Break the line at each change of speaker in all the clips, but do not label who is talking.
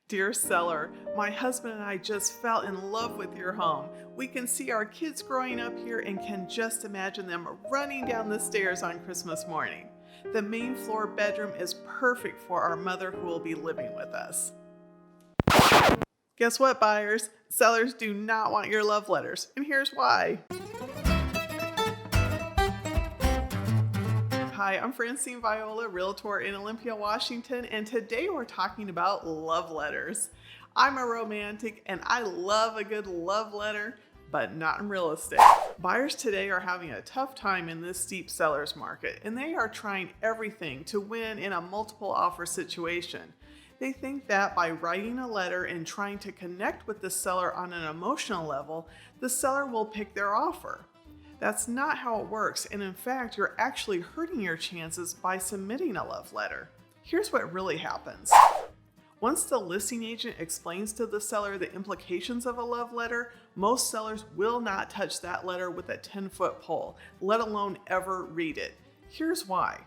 Dear seller, my husband and I just fell in love with your home. We can see our kids growing up here and can just imagine them running down the stairs on Christmas morning. The main floor bedroom is perfect for our mother who will be living with us. Guess what, buyers? Sellers do not want your love letters, and here's why. Hi, I'm Francine Viola, Realtor in Olympia, Washington, and today we're talking about love letters. I'm a romantic and I love a good love letter, but not in real estate. Buyers today are having a tough time in this steep seller's market, and they are trying everything to win in a multiple offer situation. They think that by writing a letter and trying to connect with the seller on an emotional level, the seller will pick their offer. That's not how it works, and in fact, you're actually hurting your chances by submitting a love letter. Here's what really happens. Once the listing agent explains to the seller the implications of a love letter, most sellers will not touch that letter with a 10-foot pole, let alone ever read it. Here's why.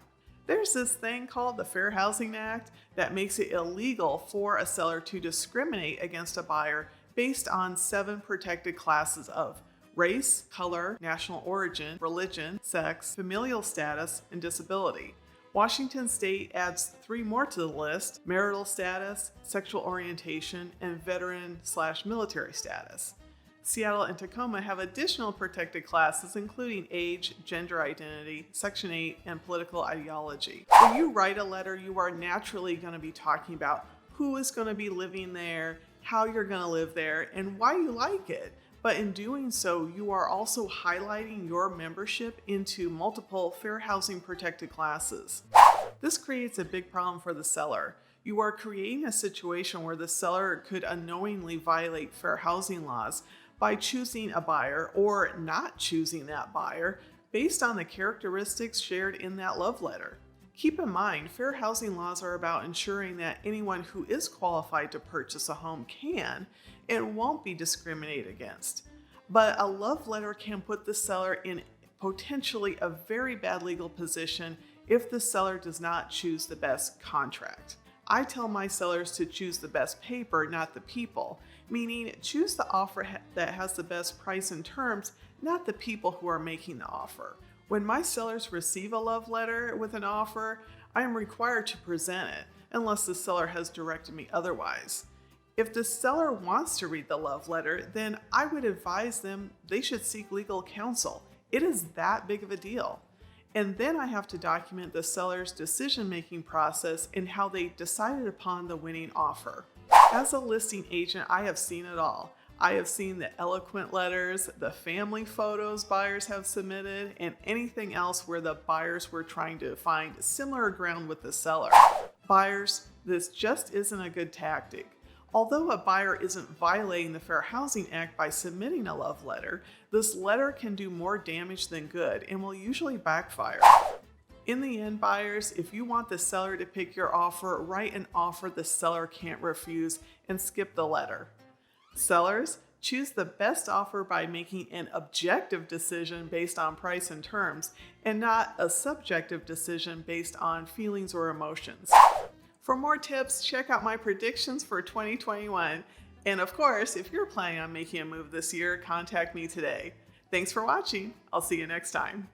There's this thing called the Fair Housing Act that makes it illegal for a seller to discriminate against a buyer based on 7 protected classes of race, color, national origin, religion, sex, familial status, and disability. Washington State adds 3 more to the list: marital status, sexual orientation, and veteran/military status. Seattle and Tacoma have additional protected classes including age, gender identity, Section 8, and political ideology. When you write a letter, you are naturally going to be talking about who is going to be living there, how you're going to live there, and why you like it. But in doing so, you are also highlighting your membership into multiple fair housing protected classes. This creates a big problem for the seller. You are creating a situation where the seller could unknowingly violate fair housing laws by choosing a buyer or not choosing that buyer based on the characteristics shared in that love letter. Keep in mind, fair housing laws are about ensuring that anyone who is qualified to purchase a home can and won't be discriminated against. But a love letter can put the seller in potentially a very bad legal position if the seller does not choose the best contract. I tell my sellers to choose the best paper, not the people, meaning choose the offer that has the best price and terms, not the people who are making the offer. When my sellers receive a love letter with an offer, I am required to present it unless the seller has directed me otherwise. If the seller wants to read the love letter, then I would advise them they should seek legal counsel. It is that big of a deal. And then I have to document the seller's decision-making process and how they decided upon the winning offer. As a listing agent, I have seen it all. I have seen the eloquent letters, the family photos buyers have submitted, and anything else where the buyers were trying to find similar ground with the seller. Buyers, this just isn't a good tactic. Although a buyer isn't violating the Fair Housing Act by submitting a love letter, this letter can do more damage than good and will usually backfire. In the end, buyers, if you want the seller to pick your offer, write an offer the seller can't refuse and skip the letter. Sellers, choose the best offer by making an objective decision based on price and terms, and not a subjective decision based on feelings or emotions. For more tips, check out my predictions for 2021. And of course, if you're planning on making a move this year, contact me today. Thanks for watching. I'll see you next time.